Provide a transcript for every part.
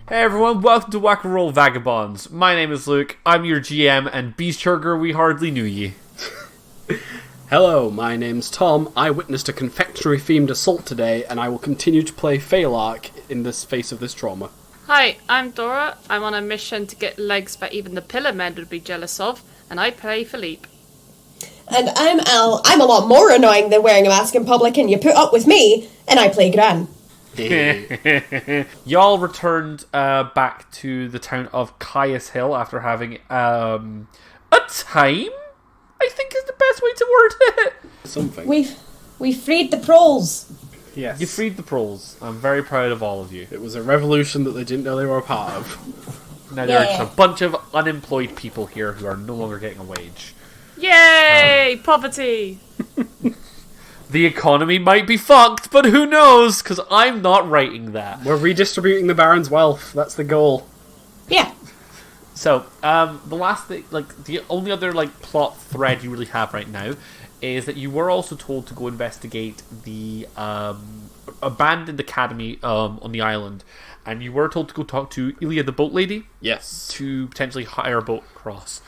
Hey everyone, welcome to Whack and Roll Vagabonds. My name is Luke, I'm your GM, and Beastchurger, we hardly knew ye. Hello, my name's Tom. I witnessed a confectionery-themed assault today, and I will continue to play Phalark in the face of this trauma. Hi, I'm Dora. I'm on a mission to get legs that even the Pillar Men would be jealous of, and I play Philippe. And I'm Al. I'm a lot more annoying than wearing a mask in public, and you put up with me, and I play Gran. Y'all returned back to the town of Caius Hill after having a time, I think is the best way to word it. Something. We freed the proles. Yes. You freed the proles. I'm very proud of all of you. It was a revolution that they didn't know they were a part of. Now there are just a bunch of unemployed people here who are no longer getting a wage. Yay! Poverty! The economy might be fucked, but who knows? Because I'm not writing that. We're redistributing the Baron's wealth. That's the goal. Yeah. So, the last thing, the only other, plot thread you really have right now is that you were also told to go investigate the, abandoned academy, on the island. And you were told to go talk to Ilya the boat lady. Yes. To potentially hire a boat across.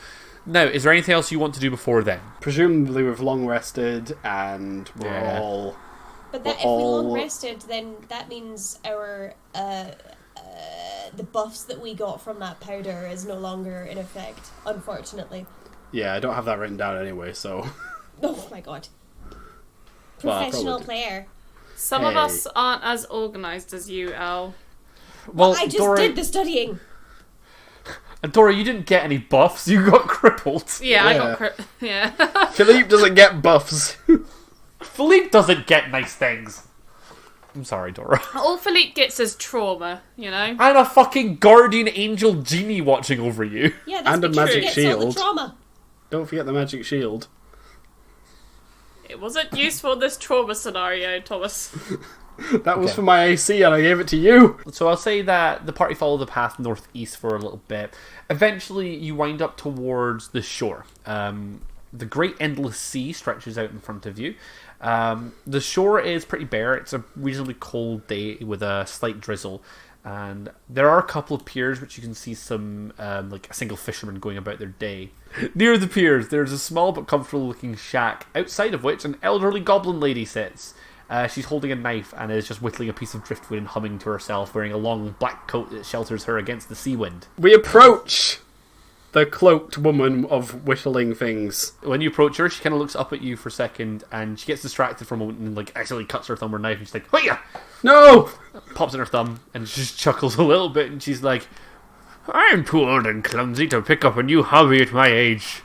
Now, is there anything else you want to do before then? Presumably we've long rested, and we're all... But that, if we long rested, then that means our, the buffs that we got from that powder is no longer in effect, unfortunately. Yeah, I don't have that written down anyway, so... Oh my god. Well, Professional player. Some of us aren't as organised as you, Al. Well, I just Dora, did the studying. Dora, you didn't get any buffs. You got crippled. Yeah, I got yeah. Philippe doesn't get buffs. Philippe doesn't get nice things. I'm sorry, Dora. All Philippe gets is trauma, you know? And a fucking guardian angel genie watching over you. Yeah, that's And a because magic he gets all shield. the trauma. Don't forget the magic shield. It wasn't useful in this trauma scenario, Thomas. That was for my AC, and I gave it to you. So I'll say that the party followed the path northeast for a little bit. Eventually, you wind up towards the shore. The great endless sea stretches out in front of you. The shore is pretty bare. It's a reasonably cold day with a slight drizzle. And there are a couple of piers which you can see some, a single fisherman going about their day. Near the piers, there's a small but comfortable looking shack, outside of which an elderly goblin lady sits. She's holding a knife and is just whittling a piece of driftwood and humming to herself, wearing a long black coat that shelters her against the sea wind. We approach the cloaked woman of whittling things. When you approach her, she kind of looks up at you for a second, and she gets distracted for a moment and accidentally cuts her thumb with her knife, and she's like, "Hiya!" No! Pops in her thumb, and she just chuckles a little bit, and she's like, "I'm too old and clumsy to pick up a new hobby at my age.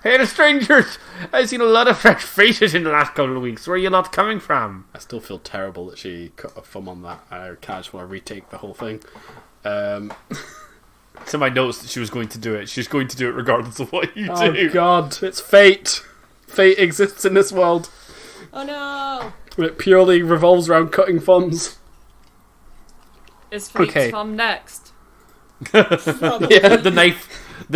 Hey, the strangers! I've seen a lot of fresh faces in the last couple of weeks. Where are you lot coming from?" I still feel terrible that she cut her thumb on that. I kind of just want to retake the whole thing. It's in my notes that she was going to do it. She's going to do it regardless of what you do. Oh god, it's fate. Fate exists in this world. Oh no. It purely revolves around cutting thumbs. Is Philippe's Okay. thumb next? Yeah, the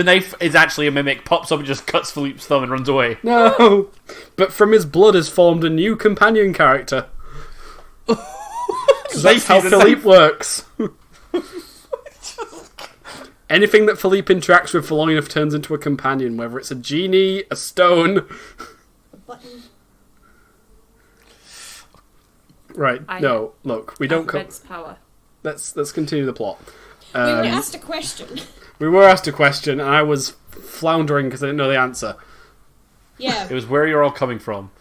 knife is actually a mimic, pops up and just cuts Philippe's thumb and runs away. No! But from his blood has formed a new companion character. Because that's how Philippe works. Anything that Philippe interacts with for long enough turns into a companion, whether it's a genie, a stone. A button. Right, no, look, we don't Alphabet's power. Let's continue the plot. We were asked a question. We were asked a question, and I was floundering because I didn't know the answer. Yeah. It was where you're all coming from.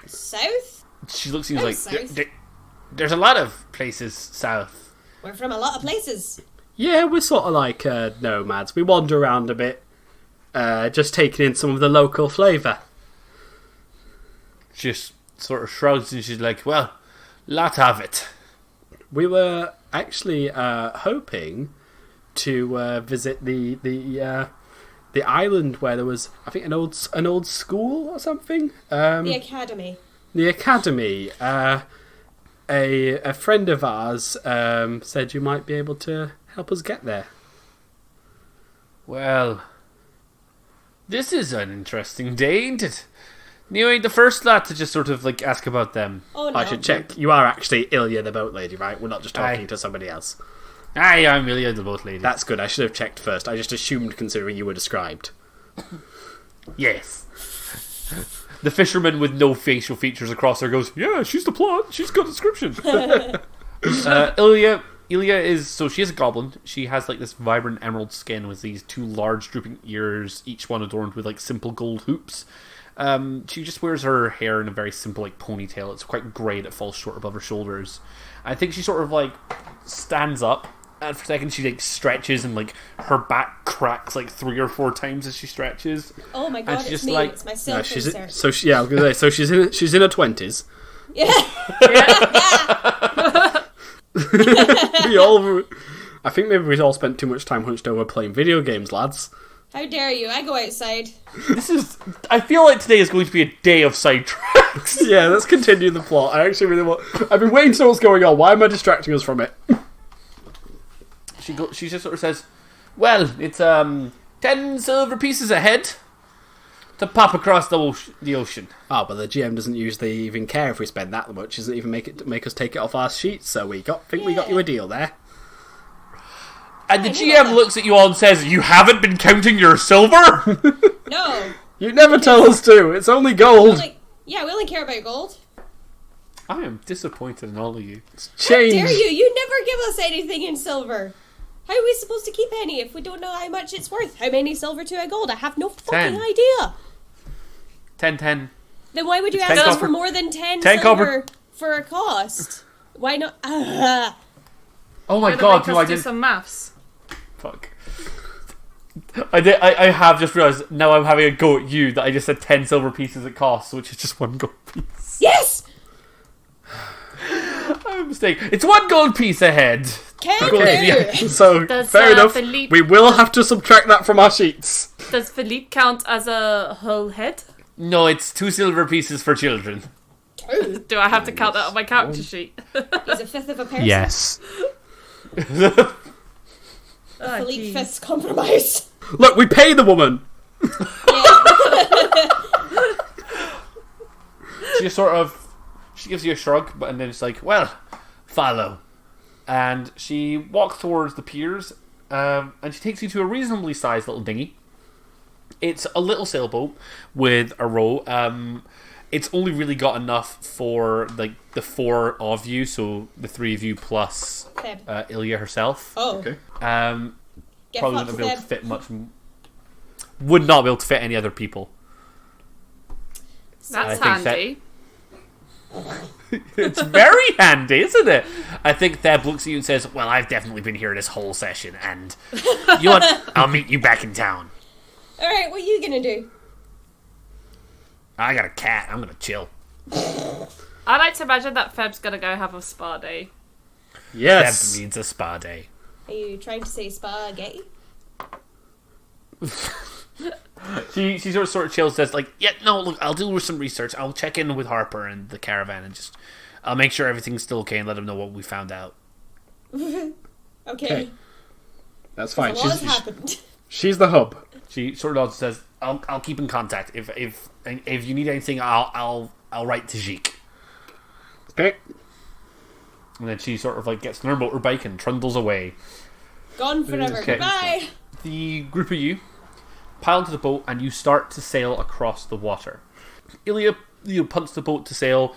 South? She looks at you like, South. there's a lot of places south. We're from a lot of places. Yeah, we're sort of like nomads. We wander around a bit, just taking in some of the local flavour. She just sort of shrugs and she's like, well, lot of it. We were actually hoping to visit the island where there was, I think, an old school or something. The academy. The academy. A friend of ours said you might be able to help us get there. Well, this is an interesting day, ain't it? You ain't the first lad to just sort of ask about them. Oh no. I should check. You are actually Ilya the boat lady, right? We're not just talking Aye. to somebody else. Aye, I'm Ilya, the boat lady. That's good. I should have checked first. I just assumed, considering you were described. Yes. The fisherman with no facial features across her goes, yeah, she's the plot. She's got a description. Ilya is, so she is a goblin. She has like this vibrant emerald skin with these 2 large drooping ears, each one adorned with like simple gold hoops. She just wears her hair in a very simple like ponytail. It's quite grey and it falls short above her shoulders. I think she sort of like stands up, and for a second she like stretches and like her back cracks like 3 or 4 times as she stretches. Oh my god, she's it's just me. like- It's my No, self she's insert. so she, yeah. I was gonna say, so she's in her 20s. Yeah. We all. I think maybe we all spent too much time hunched over playing video games, lads. How dare you? I go outside. I feel like today is going to be a day of sidetracks. Yeah, let's continue the plot. I actually really want. I've been waiting to know what's going on. Why am I distracting us from it? She just sort of says, well, it's 10 silver pieces a head to pop across the ocean. Oh, but the GM doesn't usually even care if we spend that much. Doesn't even make us take it off our sheets. So we got you a deal there. And the GM looks at you all and says, you haven't been counting your silver? No. You never tell us to. It's only gold. We only care about gold. I am disappointed in all of you. Change. How dare you? You never give us anything in silver. How are we supposed to keep any if we don't know how much it's worth? How many silver to a gold? I have no fucking 10. idea. 10. Then why would you 10 ask us copper. for more than 10 10 silver copper. for a cost? Why not? Oh my Gonna god, make no, us I do didn't. some maths. Fuck. I have just realised now I'm having a go at you that I just said 10 silver pieces it costs, which is just 1 gold piece. Yes! I'm a mistake. It's 1 gold piece a head. Can Okay, do. yeah. So Does, fair enough. Philippe- We will have to subtract that from our sheets. Does Philippe count as a whole head? No, it's 2 silver pieces for children. Do I have to count that on my character sheet? He's a fifth of a person. Yes. Oh, Elite jeez. fifths compromise. Look, we pay the woman. Yeah. She gives you a shrug, and then it's like, well, follow. And she walks towards the piers, and she takes you to a reasonably sized little dinghy. It's a little sailboat with a row. It's only really got enough for like the 4 of you, so the 3 of you plus Feb. Ilya herself. Oh. Okay. Get Probably fucked, wouldn't be able to Feb. fit much. Would not be able to fit any other people. That's I think that- handy. It's very handy, isn't it? I think Theb looks at you and says, well, I've definitely been here this whole session, and you know what? I'll meet you back in town. Alright, what are you gonna do? I got a cat. I'm going to chill. I like to imagine that Feb's gonna go have a spa day. Yes. Theb needs a spa day. Are you trying to say spaghetti? She sort of chills, says, like, yeah, no, look, I'll do some research. I'll check in with Harper and the caravan and just, I'll make sure everything's still okay and let him know what we found out. Okay. That's fine. A lot has happened. She's the hub. She sort of says, I'll keep in contact. If you need anything, I'll write to Jeek. Okay. And then she sort of like gets on her motorbike and trundles away. Gone forever. Okay. Goodbye. The group of you pile into the boat and you start to sail across the water. Ilya punts the boat to sail,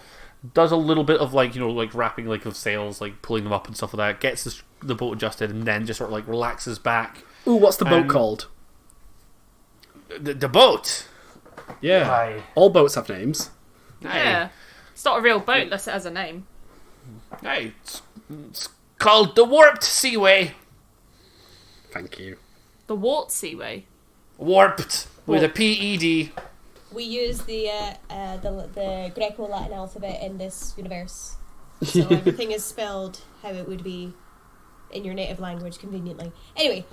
does a little bit of like wrapping like of sails, like pulling them up and stuff like that, gets the boat adjusted, and then just sort of like relaxes back. Ooh, what's the boat called? The boat. Yeah. Aye. All boats have names. Yeah. It's not a real boat unless it has a name. Hey, it's called the Warped Seaway. Thank you. The Wart Seaway. Warped with a PED. We use the Greco-Latin alphabet in this universe. So everything is spelled how it would be in your native language, conveniently. Anyway.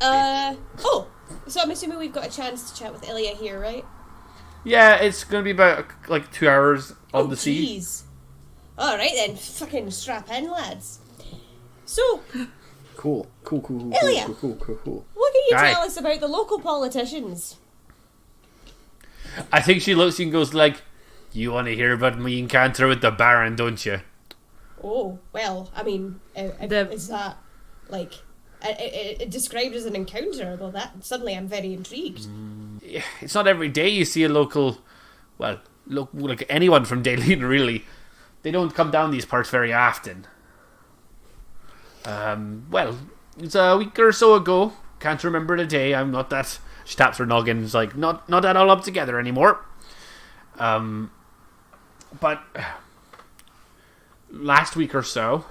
So I'm assuming we've got a chance to chat with Ilya here, right? Yeah, it's going to be about like 2 hours on the sea. Jeez. Alright then, fucking strap in, lads. So, Cool. Ilya. Cool. what can you Aye. tell us about the local politicians? I think she looks at you and goes like, you want to hear about me encounter with the Baron, don't you? Oh, well, I mean, is that, like, it described as an encounter? Well, that suddenly I'm very intrigued. It's not every day you see a local, well, like anyone from Daleen, really. They don't come down these parts very often. Well, it's a week or so ago. Can't remember the day. I'm not that... She taps her noggin. It's like, not that all up together anymore. But... last week or so...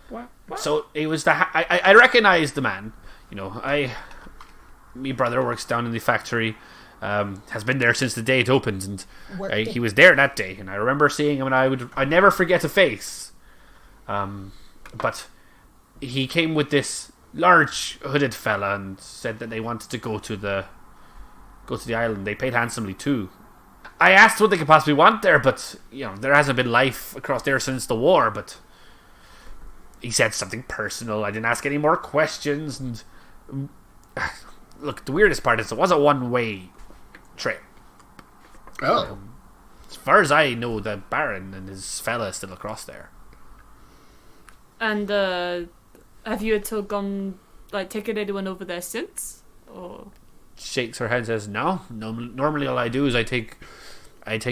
What? So it was I recognized the man. You know, my brother works down in the factory, has been there since the day it opened, and he was there that day, and I remember seeing him, and I never forget a face. But he came with this large hooded fella and said that they wanted to go to the island. They paid handsomely too. I asked what they could possibly want there, but you know, there hasn't been life across there since the war, but he said something personal. I didn't ask any more questions, and look, the weirdest part is it was a one-way trip. Oh. As far as I know, the Baron and his fella is still across there. And have you at all gone, like, taken anyone over there since? Or Shakes her head and says, No, normally all I do is I take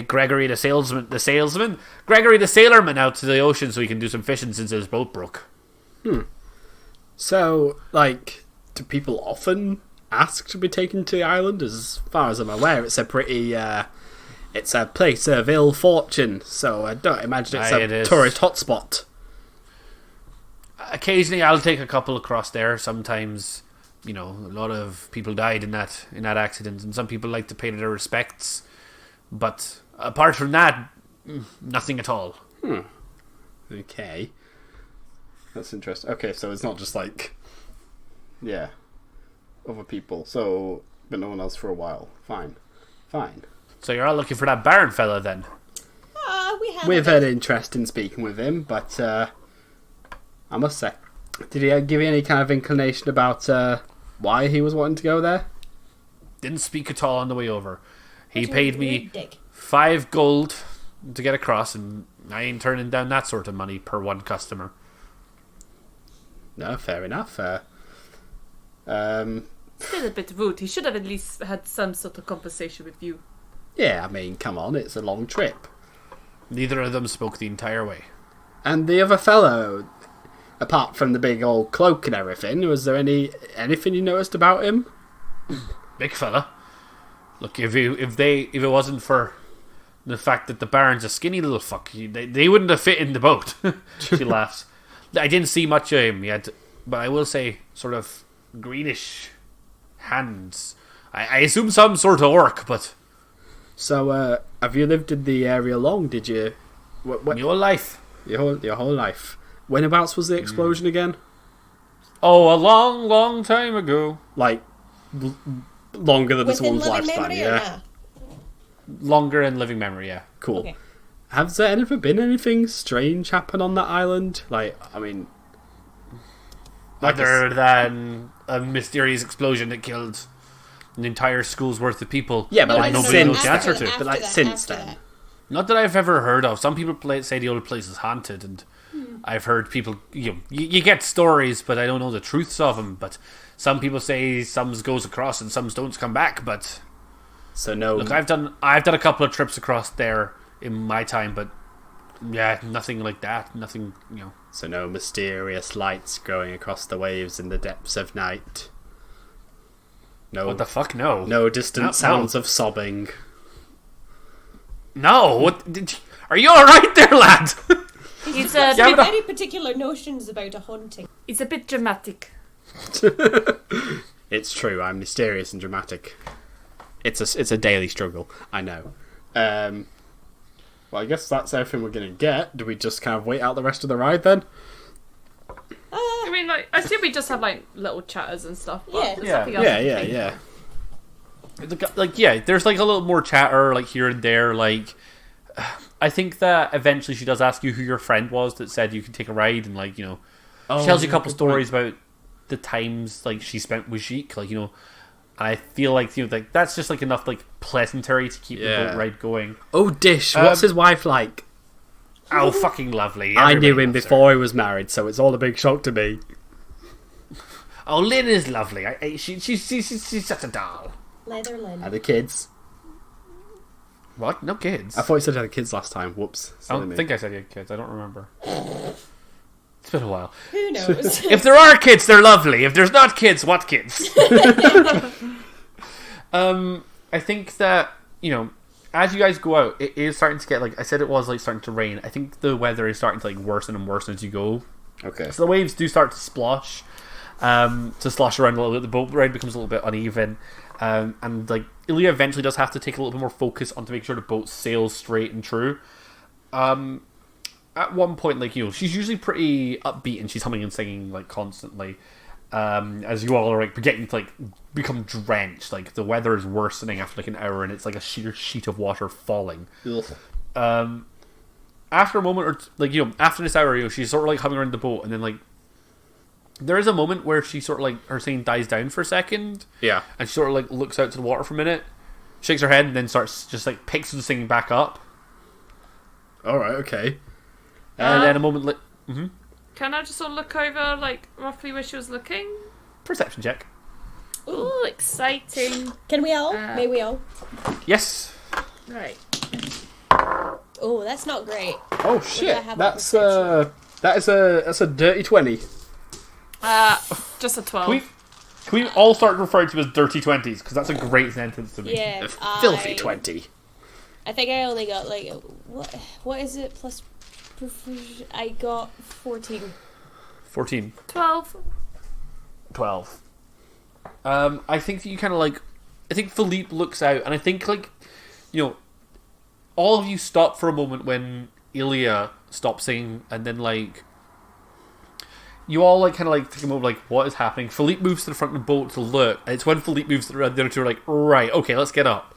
Gregory the salesman, Gregory the sailorman out to the ocean so he can do some fishing since his boat broke. So, like, do people often ask to be taken to the island? As far as I'm aware, it's a pretty, it's a place of ill fortune, so I don't imagine it's a tourist hotspot. Occasionally I'll take a couple across there. Sometimes, you know, a lot of people died in that accident, and some people like to pay their respects. But apart from that, nothing at all. Okay. That's interesting. Okay, so it's not just like... Yeah. Other people. So, but no one else for a while. Fine. So you're all looking for that Baron fella then? We've had interest in speaking with him, but I must say, did he give you any kind of inclination about why he was wanting to go there? Didn't speak at all on the way over. He paid me Dick. 5 gold to get across, and I ain't turning down that sort of money per one customer. No, fair enough. still a bit rude. He should have at least had some sort of conversation with you. Yeah, I mean, come on, it's a long trip. Neither of them spoke the entire way. And the other fellow, apart from the big old cloak and everything, was there anything you noticed about him? Big fella. Look, if it wasn't for the fact that the Baron's a skinny little fuck, they wouldn't have fit in the boat. She laughs. I didn't see much of him yet, but I will say, sort of greenish hands. I assume some sort of orc, but... So, have you lived in the area long, did you? My whole life. Your whole life. Whenabouts was the explosion again? Oh, a long, long time ago. Like, longer than this Within one's living lifespan, memory yeah? or nah? Longer in living memory, yeah. Cool. Okay. Has there ever been anything strange happen on that island? Like, I mean... Other than a mysterious explosion that killed an entire school's worth of people. Yeah, but that like nobody knows since the answer then. to. But like since then. Not that I've ever heard of. Some people say the old place is haunted, and I've heard people... You get stories, but I don't know the truths of them. But some people say some goes across and some don't come back, but... So no... Look, I've done a couple of trips across there in my time, but... Yeah, nothing like that. Nothing, you know... So no mysterious lights growing across the waves in the depths of night. No. What the fuck? No. No distant sounds of sobbing. No. What? Are you all right there, lad? He's Got some very particular notions about a haunting. It's a bit dramatic. It's true. I'm mysterious and dramatic. It's a daily struggle. I know. Well, I guess that's everything we're gonna get. Do we just kind of wait out the rest of the ride then? I mean, like, I assume we just have, like, little chatters and stuff. But Yeah. there's Yeah. nothing else Yeah, to yeah, think. yeah. Like, yeah, there's like a little more chatter, like here and there. Like, I think that eventually she does ask you who your friend was that said you could take a ride, and like, you know, she tells you a couple stories about the times like she spent with Sheik, like, you know. And I feel like, you know, like that's just like enough like pleasantry to keep the boat ride going. Oh, Dish, what's his wife like? Oh, fucking lovely. I knew Everybody him loves her. before he was married, so it's all a big shock to me. Oh, Lynn is lovely. She's such a doll. Leather Lynn. And the kids. What? No kids. I thought you said you had kids last time. Whoops. I Silly don't me. think I said you had kids. I don't remember. It's been a while. Who knows? If there are kids, they're lovely. If there's not kids, what kids? I think that, as you guys go out, it is starting to get, like I said, it was like starting to rain. I think the weather is starting to like worsen and worsen as you go. Okay. So the waves do start to slosh around a little bit. The boat ride becomes a little bit uneven. And like Ilya eventually does have to take a little bit more focus on to make sure the boat sails straight and true. At one point, like, she's usually pretty upbeat and she's humming and singing like constantly. As you all are like beginning to like become drenched, like the weather is worsening after like an hour, and it's like a sheet of water falling. Ugh. After a moment, or after this hour, she's sort of like humming around the boat, and then like there is a moment where she sort of like her singing dies down for a second. Yeah. And she sort of like looks out to the water for a minute, shakes her head, and then starts just like picks the singing back up. All right. Okay. And then a moment later, Can I just sort of look over, like, roughly where she was looking? perception check. Ooh, exciting. Can we all? May we all? Yes. Right. Oh, that's not great. Oh shit! That's that's a dirty 20. Just a 12. Can we all start referring to as dirty 20s? Because that's a great sentence to me. Yeah. Filthy 20. I think I only got like what is it plus? I got 14. 14. 12. 12. I think that you kind of like... I think Philippe looks out, and I think, like, all of you stop for a moment when Ilya stops singing, and then, like... You all, like, kind of, like, take a moment, like, what is happening? Philippe moves to the front of the boat to look, and it's when Philippe moves to the other two are like, right, okay, let's get up.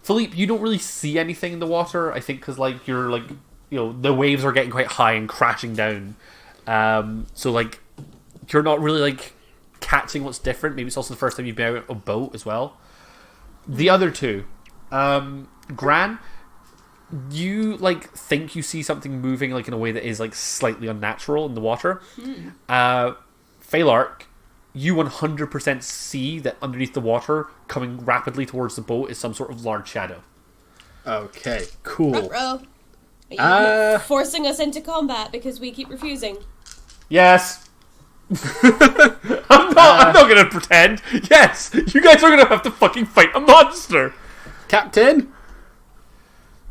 Philippe, you don't really see anything in the water, I think, because, like, you're, like... the waves are getting quite high and crashing down. So, like, you're not really, like, catching what's different. Maybe it's also the first time you've been out on a boat as well. The other two. Gran, you, like, think you see something moving, like, in a way that is, like, slightly unnatural in the water. Phalark, you 100% see that underneath the water, coming rapidly towards the boat, is some sort of large shadow. Okay, cool. Ruh-roh. Are you forcing us into combat because we keep refusing? Yes. I'm not going to pretend. Yes, you guys are going to have to fucking fight a monster. Captain?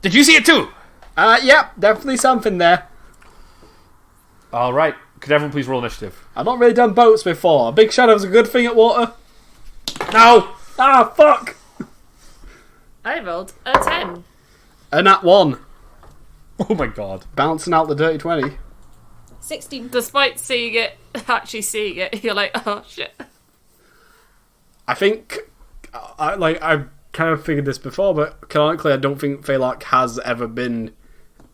Did you see it too? Yep, definitely something there. All right. Could everyone please roll initiative? I've not really done boats before. A big shadow's a good thing at water. No. Ah, fuck. I rolled a 10. And that one. Oh my god. Bouncing out the dirty 20. 16. Despite actually seeing it, you're like, oh shit. I think, I've kind of figured this before, but canonically I don't think Phalark has ever been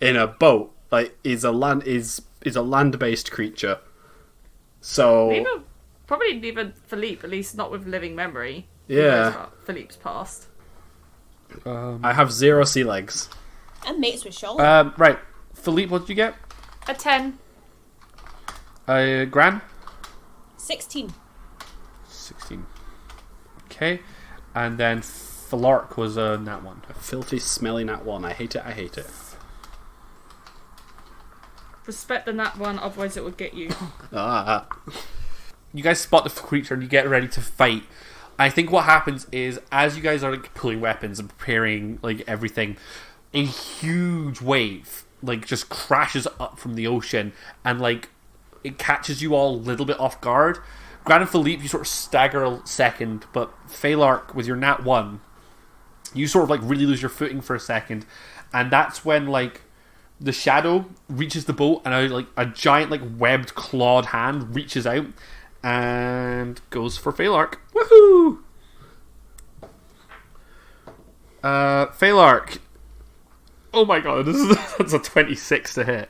in a boat. Like, he's a land-based creature. So... Probably neither Philippe, at least not with living memory. Yeah. Philippe's past. I have 0 sea legs. I'm mates with Sean. Right. Philippe, what did you get? A 10. Gran? 16. 16. Okay. And then Phalark was nat 1. A filthy, smelly nat 1. I hate it, I hate it. Respect the nat 1, otherwise it will get you. You guys spot the creature and you get ready to fight. I think what happens is, as you guys are like pulling weapons and preparing like everything, a huge wave like just crashes up from the ocean and like it catches you all a little bit off guard. Gran and Philippe, you sort of stagger a second, but Phalark, with your nat 1, you sort of like really lose your footing for a second, and that's when like the shadow reaches the boat and like a giant like webbed clawed hand reaches out and goes for Phalark. Woohoo! Phalark. Oh my god, that's a 26 to hit.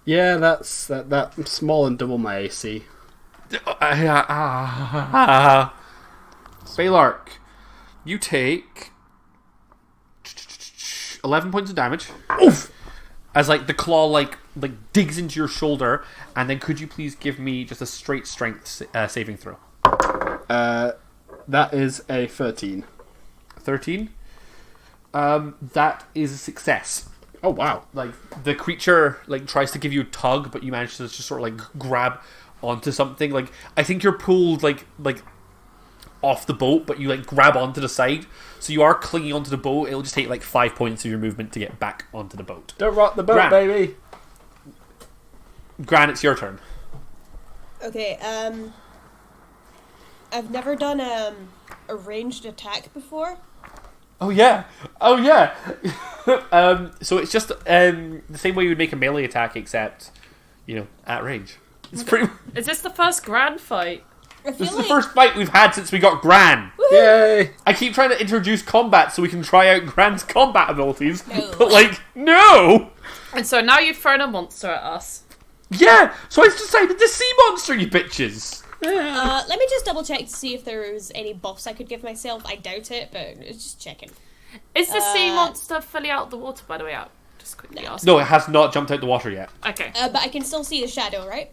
Yeah, that's that small and double my AC. Phalark, you take 11 points of damage. Oof! As like the claw like digs into your shoulder, and then could you please give me just a straight strength saving throw? That is a 13. 13. That is a success. Oh wow! Like the creature like tries to give you a tug, but you manage to just sort of like grab onto something. Like I think you're pulled like off the boat, but you like grab onto the side, so you are clinging onto the boat. It'll just take like 5 points of your movement to get back onto the boat. Don't rock the boat, Gran. baby. Gran, it's your turn. Okay, I've never done a ranged attack before. Oh yeah. So it's just the same way you would make a melee attack, except at range. It's pretty. Is this the first grand fight? This is the first fight we've had since we got Gran. Woohoo! Yay! I keep trying to introduce combat so we can try out Gran's combat abilities, No. but no. And so now you've thrown a monster at us. Yeah, so I decided to sea monster, you bitches. Let me just double check to see if there was any buffs I could give myself. I doubt it, but it's just checking. Is the sea monster fully out of the water, by the way? I'll just quickly ask. No, it has not jumped out the water yet. Okay. But I can still see the shadow, right?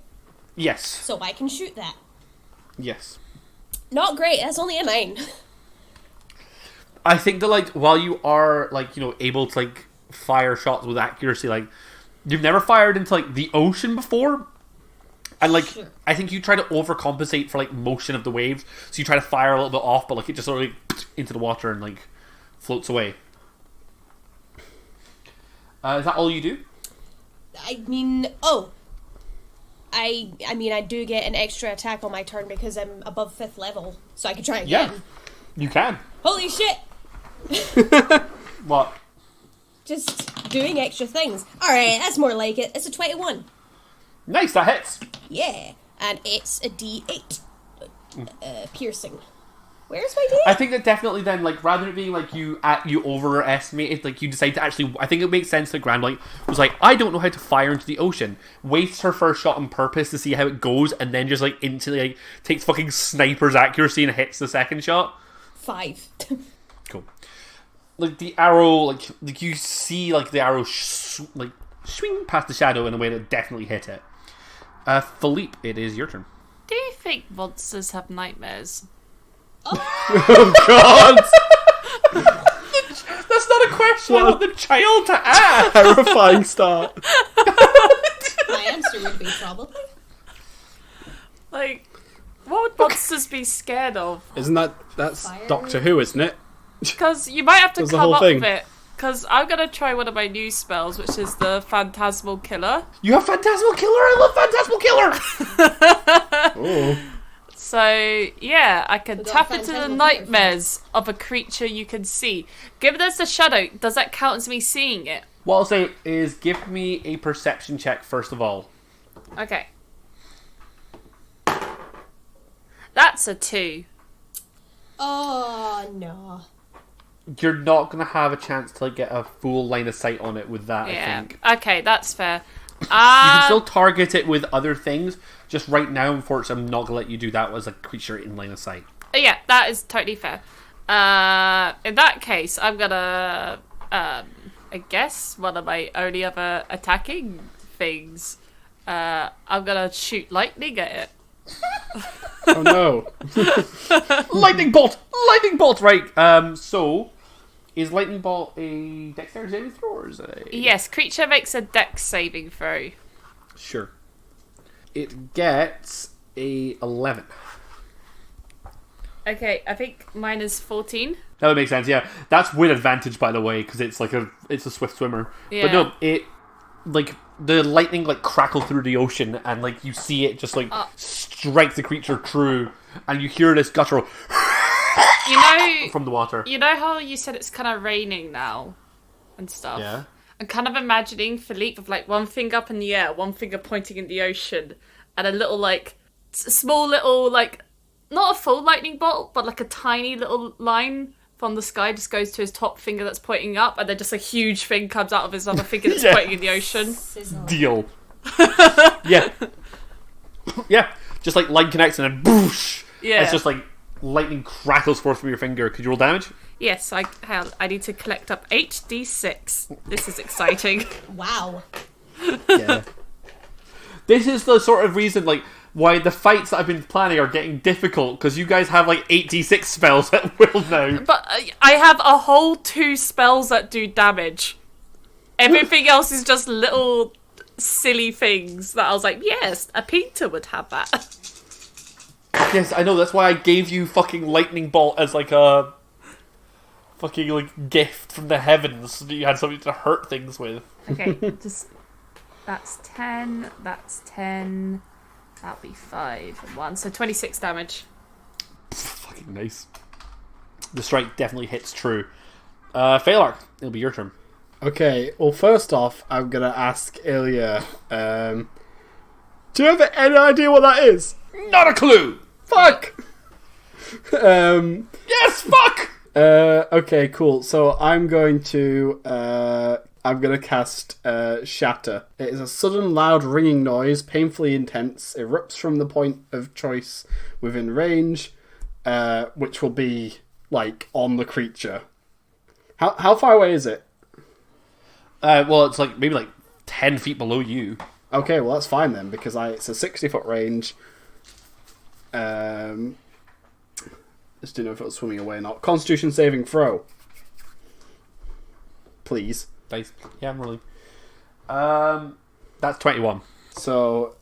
Yes. So I can shoot that. Yes. Not great. That's only a 9. I think that while you are able to fire shots with accuracy, you've never fired into the ocean before, and Sure. I think you try to overcompensate for motion of the waves, so you try to fire a little bit off, but it just sort of into the water and floats away. Is that all you do? I do get an extra attack on my turn because I'm above 5th level, so I can try again. Yeah, you can. Holy shit! What? Just doing extra things. Alright, that's more like it. It's a 21. Nice, that hits. Yeah. And it's a D8. Piercing. Where's my D8? I think that definitely then, rather than it being you overestimated, you decide to actually. I think it makes sense that Grand was I don't know how to fire into the ocean. Wastes her first shot on purpose to see how it goes, and then just instantly takes fucking sniper's accuracy and hits the second shot. 5. Cool. The arrow, you see the arrow swing past the shadow in a way that definitely hit it. Philippe, it is your turn. Do you think monsters have nightmares? Oh God! That's not a question I want the child to ask. Terrifying start. My answer would be probably. What would monsters be scared of? Isn't that's Fire. Doctor Who, isn't it? Because you might have to That's the come whole up thing. with it. Because I'm going to try one of my new spells, which is the Phantasmal Killer. You have Phantasmal Killer? I love Phantasmal Killer! Oh. So, yeah, I can We got tap into the Phantasmal Killer nightmares of a creature you can see. Given there's the shadow, does that count as me seeing it? What I'll say is give me a perception check first of all. Okay. That's a 2. Oh, no. You're not going to have a chance to get a full line of sight on it with that, I Yeah. think. Okay, that's fair. You can still target it with other things. Just right now, unfortunately, I'm not going to let you do that as a creature in line of sight. Yeah, that is totally fair. In that case, I'm gonna, I guess, one of my only other attacking things. I'm gonna shoot lightning at it. Oh no. Lightning bolt! Lightning bolt! Right, so... Is Lightning Bolt a dexterity saving throw, or is it a... Yes, creature makes a dex saving throw. Sure. It gets a 11. Okay, I think mine is 14. That would make sense, yeah. That's with advantage, by the way, because it's it's a swift swimmer. Yeah. But no, it the lightning crackle through the ocean, and you see it just strike the creature true, and you hear this guttural You know, from the water. you know how you said it's kind of raining now and stuff? Yeah. I'm kind of imagining Philippe with one finger up in the air, one finger pointing in the ocean, and a little small little not a full lightning bolt, but a tiny little line from the sky just goes to his top finger that's pointing up, and then just a huge thing comes out of his other finger that's Yeah. pointing in the ocean. Sizzle. Deal. Yeah. Yeah. Just line connects and then boosh. Yeah. It's just lightning crackles forth from your finger. Could you roll damage? Yes, I need to collect up 8d6. This is exciting. Wow. Yeah. This is the sort of reason, like, why the fights that I've been planning are getting difficult, because you guys have, like, 86 spells at will now. But I have a whole 2 spells that do damage. Everything else is just little silly things that I was like, yes, a painter would have that. Yes, I know, that's why I gave you fucking lightning bolt as, like, a fucking, like, gift from the heavens, so that you had something to hurt things with. Okay, just... That's 10, that's 10... That'll be 5 and 1, so 26 damage. Fucking nice. The strike definitely hits true. Phalark, it'll be your turn. Okay, well, first off, I'm going to ask Ilya, do you have any idea what that is? Not a clue! Fuck! Yes, fuck! Okay, cool. So I'm going to cast Shatter. It is a sudden, loud, ringing noise, painfully intense, erupts from the point of choice within range, which will be, like, on the creature. How far away is it? Well, it's like maybe like 10 feet below you. Okay, well that's fine then, because it's a 60-foot range. Just didn't know if it was swimming away or not. Constitution saving throw. Please. Dice. Yeah, I'm rolling. That's 21. So,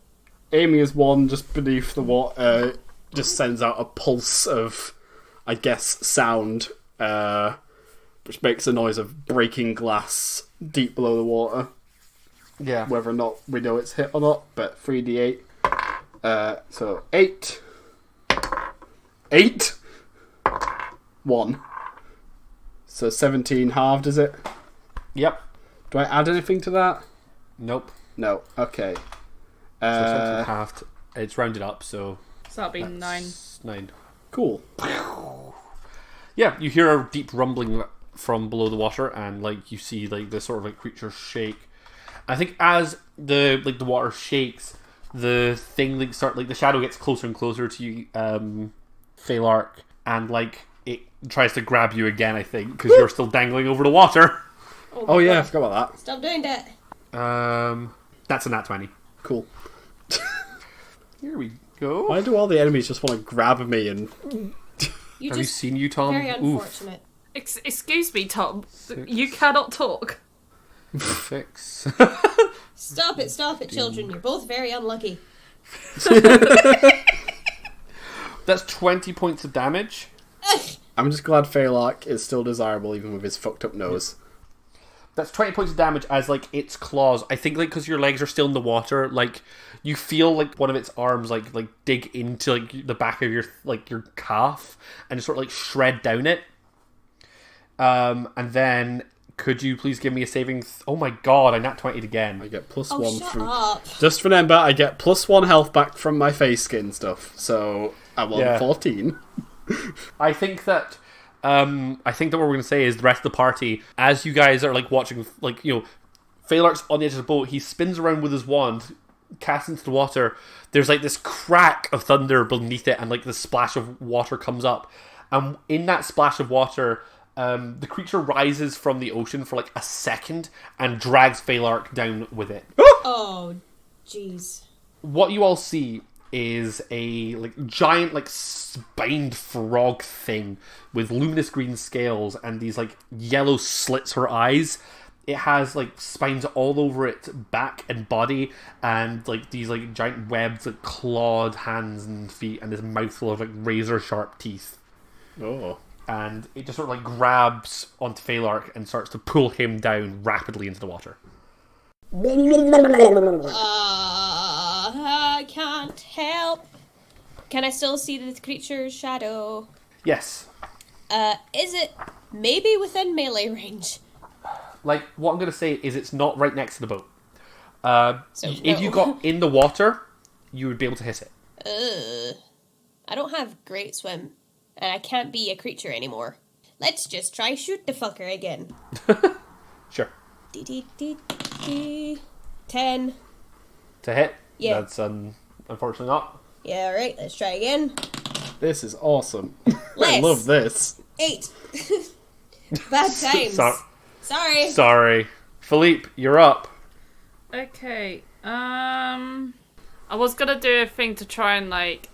aiming as one just beneath the water, just sends out a pulse of, I guess, sound, which makes a noise of breaking glass deep below the water. Yeah. Whether or not we know it's hit or not, but 3d8. So 8. 8. 1. So 17 halved, is it? Yep. Do I add anything to that? Nope. No. Okay. So 17 halved. It's rounded up, so... So that'll be 9. 9. Cool. Yeah, you hear a deep rumbling from below the water, and like you see like the sort of like creature shake. I think as the water shakes, the thing like the shadow gets closer and closer to you, Phalark, and like it tries to grab you again. I think because you're still dangling over the water. Oh yeah, I forgot about that. Stop doing that. That's a nat 20. Cool. Here we go. Why do all the enemies just want to grab me and... Have you seen you, Tom? Very unfortunate. Excuse me, Tom. 6. You cannot talk. 6. Stop it, children. You're both very unlucky. That's 20 points of damage. I'm just glad Phalark is still desirable even with his fucked up nose. That's 20 points of damage as, like, its claws. I think, like, because your legs are still in the water, like, you feel, like, one of its arms, like dig into, like, the back of your calf and sort of, like, shred down it. And then, could you please give me a saving... Oh my god, I nat 20'd again. I get plus Oh, 1 shut from... up. Just remember, I get plus 1 health back from my face skin stuff. So, I'm on 14. I think that what we're going to say is the rest of the party, as you guys are like watching, like, you know, Phalark's on the edge of the boat, he spins around with his wand, casts into the water, there's like this crack of thunder beneath it, and like the splash of water comes up, and in that splash of water, the creature rises from the ocean for like a second and drags Phalark down with it. Oh, jeez. What you all see is a like giant like spined frog thing with luminous green scales and these like yellow slits for eyes. It has like spines all over its back and body, and like these like giant webs, like clawed hands and feet, and this mouthful of like razor sharp teeth. Oh. And it just sort of like grabs onto Phalark and starts to pull him down rapidly into the water. I can't help. Can I still see the creature's shadow? Yes. Is it maybe within melee range? Like, what I'm going to say is it's not right next to the boat. So, if you got in the water, you would be able to hit it. I don't have great swim, and I can't be a creature anymore. Let's just try shoot the fucker again. Sure. 10. To hit? Yeah. That's unfortunately not. Yeah, alright, let's try again. This is awesome. I Less. love this. 8. Bad times. Sorry. Sorry. Philippe, you're up. Okay. I was gonna do a thing to try and like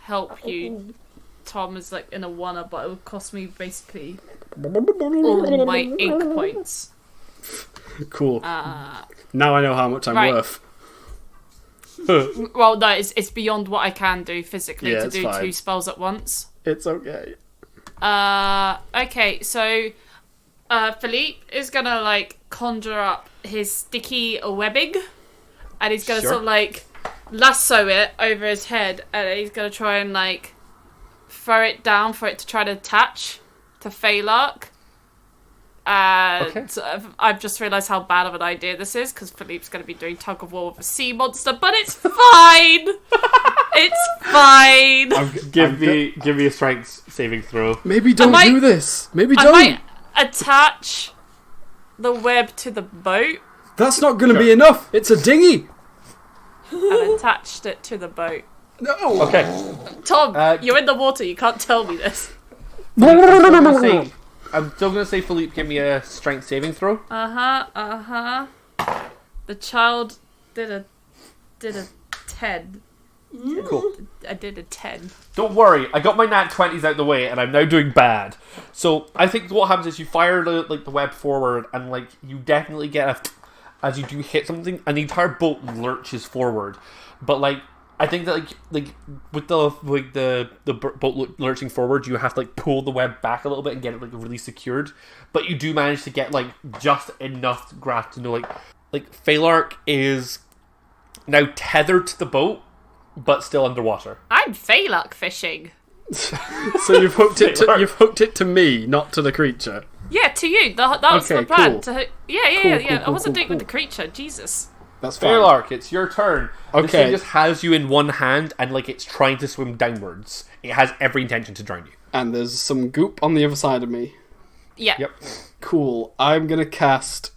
help you. Tom is like in a one-up, but it would cost me basically all my ink points. Cool. Now I know how much I'm worth. Well, no, it's beyond what I can do physically to do fine. 2 spells at once. It's okay. Okay, so Philippe is gonna like conjure up his sticky webbing, and he's gonna sort of like lasso it over his head, and he's gonna try and like throw it down for it to try to attach to Phalark. And I've just realised how bad of an idea this is, because Philippe's going to be doing tug of war with a sea monster, but it's fine! It's fine! Give me a strength saving throw. Maybe don't do this. Maybe don't. I might attach the web to the boat. That's not going to be enough. It's a dinghy. And attached it to the boat. No. Okay. Tom, you're in the water. You can't tell me this. I'm still going to say, Philippe, give me a strength saving throw. The child did a 10. Cool. I did a 10. Don't worry, I got my nat 20s out the way, and I'm now doing bad. So I think what happens is you fire the web forward, and like you definitely get as you do hit something, and the entire boat lurches forward. But like I think that like with the boat lurching forward, you have to like pull the web back a little bit and get it like really secured. But you do manage to get like just enough grasp to know like Phalark is now tethered to the boat, but still underwater. I'm Phalark fishing. So you've hooked it to me, not to the creature. Yeah, to you. That was the plan. Cool. I wasn't doing it with the creature. Jesus. That's fine. Phalark, it's your turn. Okay. This thing just has you in one hand, and like it's trying to swim downwards. It has every intention to drown you. And there's some goop on the other side of me. Yeah. Yep. Cool. I'm gonna cast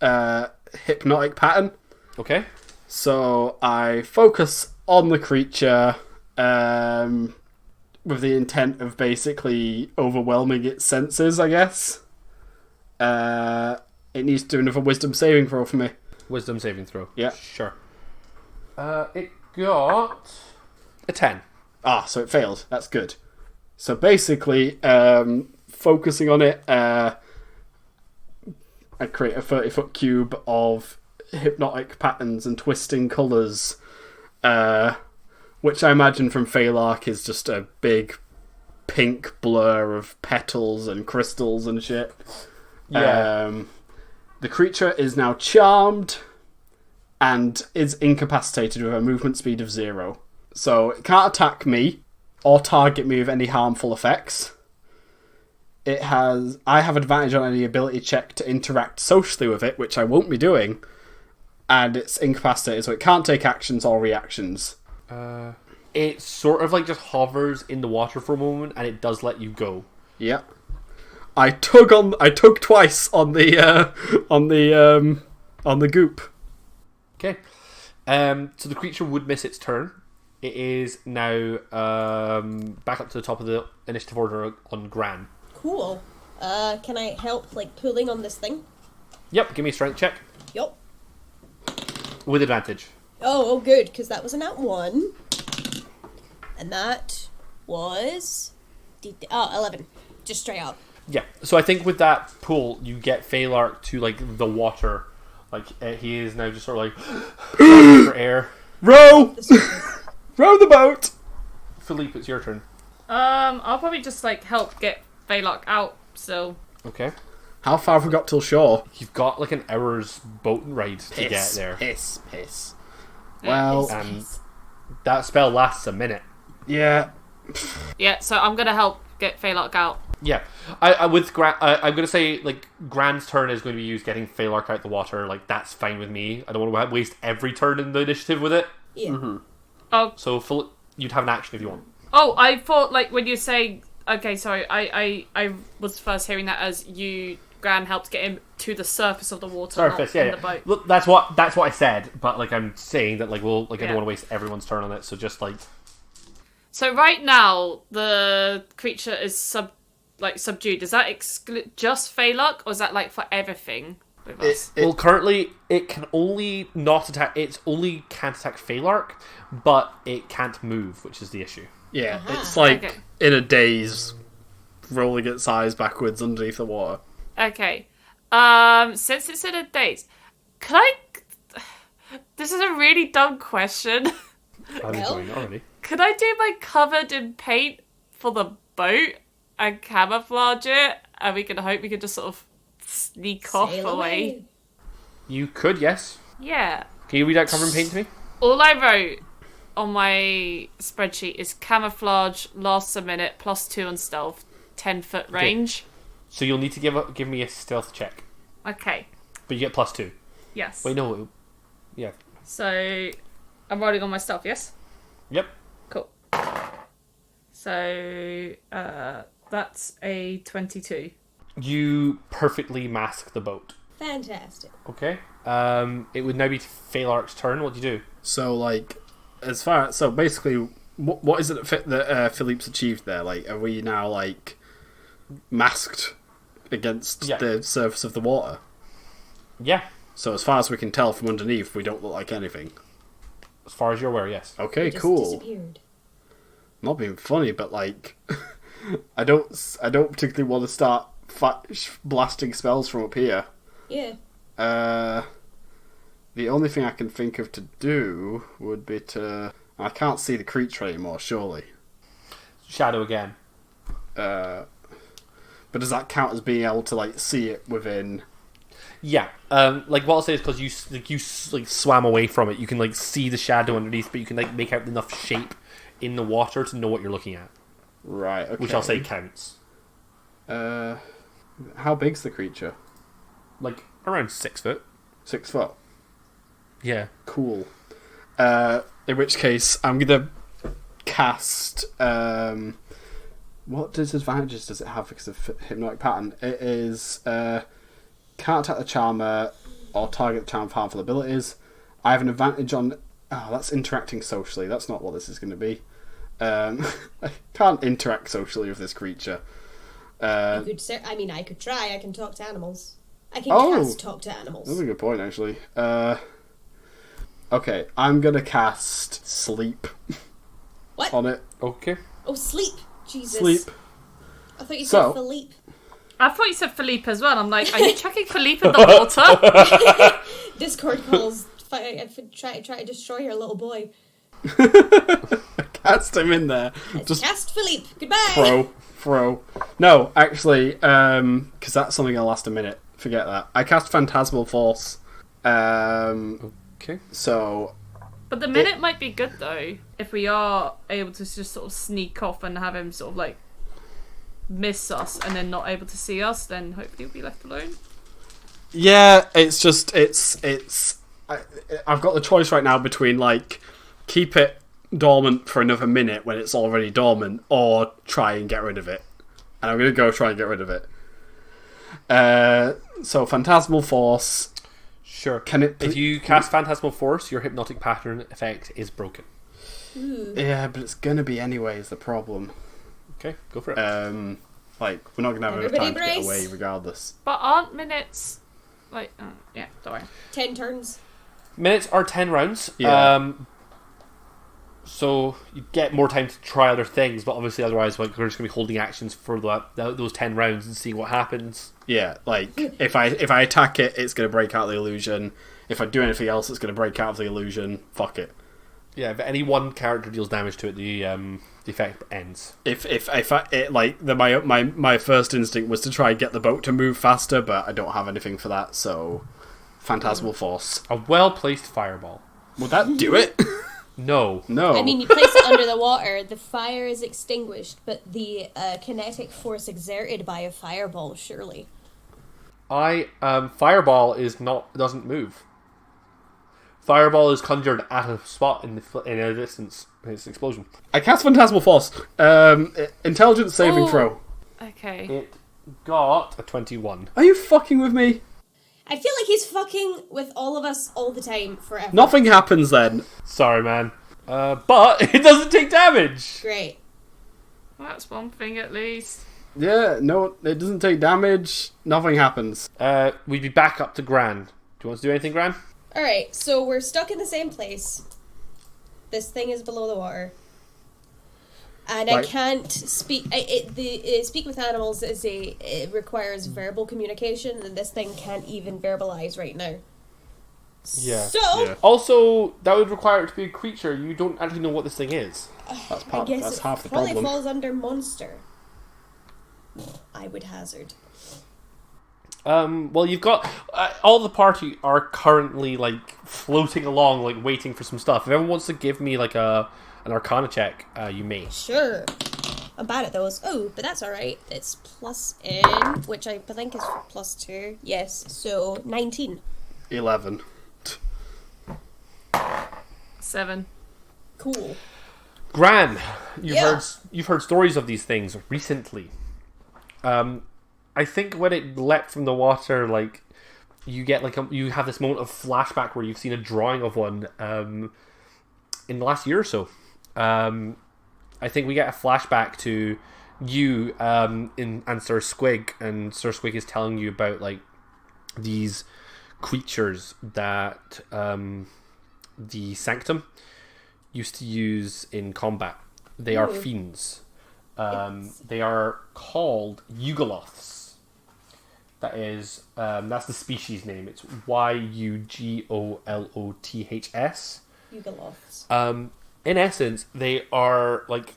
hypnotic pattern. Okay. So I focus on the creature with the intent of basically overwhelming its senses, I guess. It needs to do another wisdom saving throw for me. Wisdom saving throw. Yeah. Sure. It got a 10. Ah, so it failed. That's good. So basically, focusing on it, I create a 30-foot cube of hypnotic patterns and twisting colours, which I imagine from Phalark is just a big pink blur of petals and crystals and shit. Yeah. The creature is now charmed and is incapacitated with a movement speed of 0. So it can't attack me or target me with any harmful effects. I have advantage on any ability check to interact socially with it, which I won't be doing. And it's incapacitated, so it can't take actions or reactions. It sort of like just hovers in the water for a moment, and it does let you go. Yep. I tug twice on the goop. Okay. So the creature would miss its turn. It is now back up to the top of the initiative order on Gran. Cool. Can I help, like, pulling on this thing? Yep, give me a strength check. Yup. With advantage. Oh, good, because that was a nat 1. And that was... 11. Just straight up. Yeah, so I think with that pull, you get Phalark to, like, the water. Like, he is now just sort of, like, for air. Row! Row the boat! Philippe, it's your turn. I'll probably just, like, help get Phalark out, so... Okay. How far have we got till shore? You've got, like, an hour's boat ride to get there. Piss. Well... And that spell lasts a minute. Yeah. Yeah, so I'm gonna help get Phalark out. Yeah, I'm going to say, like, Gran's turn is going to be used getting Phalark out the water. Like, that's fine with me. I don't want to waste every turn in the initiative with it. Yeah. Mm-hmm. Oh. So you'd have an action if you want. Oh, I thought, like, when you say... Okay, sorry, I was first hearing that as Gran helped get him to the surface of the water, Surface, not yeah. in the boat. Look, that's what I said, but, like, I'm saying that, like, I don't want to waste everyone's turn on it, so just, like... So right now, the creature is subdued. Does that exclude just Phaelach, or is that like for everything with us? Well, currently it can only not attack. It's only can't attack Phaelach, but it can't move, which is the issue. Yeah, it's like in a daze, rolling its eyes backwards underneath the water. Okay. Since it's in a daze, could I? This is a really dumb question. I'm enjoying it already. Could I do my covered in paint for the boat and camouflage it, and we can hope we can just sort of sneak off away? You could, yes. Yeah. Can you read out cover and paint to me? All I wrote on my spreadsheet is camouflage lasts a minute, +2 on stealth, 10-foot range. Okay. So you'll need to give me a stealth check. Okay. But you get +2. Yes. Wait, no. Yeah. So I'm rolling on my stealth, yes? Yep. Cool. So that's a 22. You perfectly mask the boat. Fantastic. Okay. It would now be Phaelach's turn. What do you do? So, like, so basically, what is it that Philippe's achieved there? Like, are we now, like, masked against the surface of the water? Yeah. So as far as we can tell from underneath, we don't look like anything. As far as you're aware, yes. Okay, Just cool. disappeared. Not being funny, but like, I don't particularly want to start blasting spells from up here. Yeah. The only thing I can think of to do would be to. I can't see the creature anymore, surely. Shadow again. But does that count as being able to like see it within? Yeah. Like what I'll say is because you swam away from it, you can like see the shadow underneath, but you can like make out enough shape in the water to know what you're looking at. Right. Okay. Which I'll say counts. How big's the creature? Like around 6 foot. 6 foot. Yeah. Cool. In which case, I'm gonna cast. What disadvantages does it have because of hypnotic pattern? It is can't attack the charmer or target the charm with harmful abilities. I have an advantage on. Oh, that's interacting socially. That's not what this is going to be. I can't interact socially with this creature. I could try. I can talk to animals. I can cast talk to animals. That's a good point, actually. Okay, I'm gonna cast sleep. What? On it. Okay. Oh, sleep. Jesus. Sleep. I thought you said Philippe. I thought you said Philippe as well. I'm like, are you chucking Philippe in the water? Discord calls. Try to destroy your little boy. Cast him in there. Just cast Philippe. Goodbye. Throw. No, actually, because that's something that'll last a minute. Forget that. I cast Phantasmal Force. Okay. So. But the minute might be good though, if we are able to just sort of sneak off and have him sort of like miss us and then not able to see us, then hopefully we'll be left alone. Yeah, it's I've got the choice right now between like keep it dormant for another minute when it's already dormant, or try and get rid of it. And I'm gonna go try and get rid of it. So Phantasmal Force. Sure. If you cast Phantasmal Force, your hypnotic pattern effect is broken. Yeah, but it's gonna be anyway is the problem. Okay, go for it. Like we're not gonna have enough time to get away regardless. But aren't minutes like yeah, don't worry. 10 turns. Minutes are 10 rounds. Yeah. So you get more time to try other things, but obviously otherwise we're just going to be holding actions for those 10 rounds and seeing what happens. Yeah, like if I attack it, it's going to break out the illusion. If I do anything else, it's going to break out of the illusion. Fuck it. Yeah, if any one character deals damage to it, the effect ends. My first instinct was to try and get the boat to move faster, but I don't have anything for that, so Phantasmal Force. A well-placed fireball. Would that do it? No. No. I mean, you place it under the water, the fire is extinguished, but the kinetic force exerted by a fireball, surely. Fireball doesn't move. Fireball is conjured at a spot in a distance. It's an explosion. I cast Phantasmal Force. Intelligence saving throw. Okay. It got a 21. Are you fucking with me? I feel like he's fucking with all of us all the time, forever. Nothing happens then. Sorry, man. But it doesn't take damage. Great. That's one thing at least. Yeah, no, it doesn't take damage. Nothing happens. We'd be back up to Gran. Do you want to do anything, Gran? Alright, so we're stuck in the same place. This thing is below the water. And I can't speak. Speak with animals it requires verbal communication, and this thing can't even verbalize right now. Yeah. So also, that would require it to be a creature. You don't actually know what this thing is. That's half the probably problem. falls under monster. I would hazard. Well, you've got all the party are currently like floating along, like waiting for some stuff. If everyone wants to give me like an Arcana check, you may. Sure. I'm bad at those. Oh, but that's alright. It's plus in, which I think is +2. Yes, so 19. 11. 7. Cool. Gran, you've heard stories of these things recently. I think when it leapt from the water, like you get like you have this moment of flashback where you've seen a drawing of one in the last year or so. I think we get a flashback to you and Sir Squig, and Sir Squig is telling you about like these creatures that the Sanctum used to use in combat. They are fiends. They are called Yugoloths. That is, that's the species name. It's Yugoloths. Yugoloths. In essence, they are like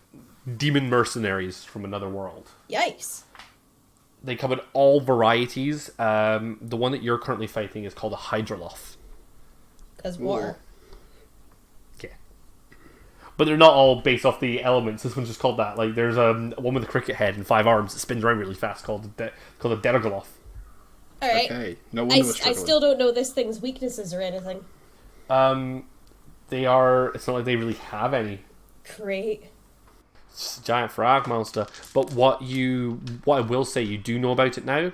demon mercenaries from another world. Yikes. They come in all varieties. The one that you're currently fighting is called a Hydraloth. Because water. Yeah. But they're not all based off the elements. This one's just called that. Like, there's one with a cricket head and 5 arms that spins around really fast called a Dergoloth. Alright. Okay. No wonder we're I struggling. still don't know this thing's weaknesses or anything. They are... It's not like they really have any. Great. It's just a giant frog monster. But what I will say, you do know about it now.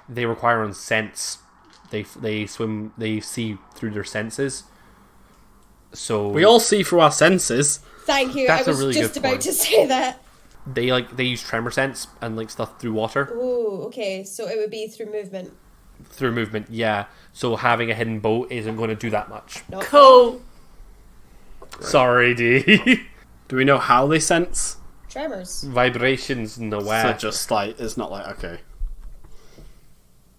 They require on sense. They see through their senses. So we all see through our senses. Thank you. That's I was a really just good about point. to say that. They use tremor sense and like stuff through water. Ooh, okay. So it would be through movement. Through movement, yeah. So having a hidden boat isn't going to do that much. Not Cool. Sorry, D. Do we know how they sense? Tremors. Vibrations in the way. So just like, it's not like, okay.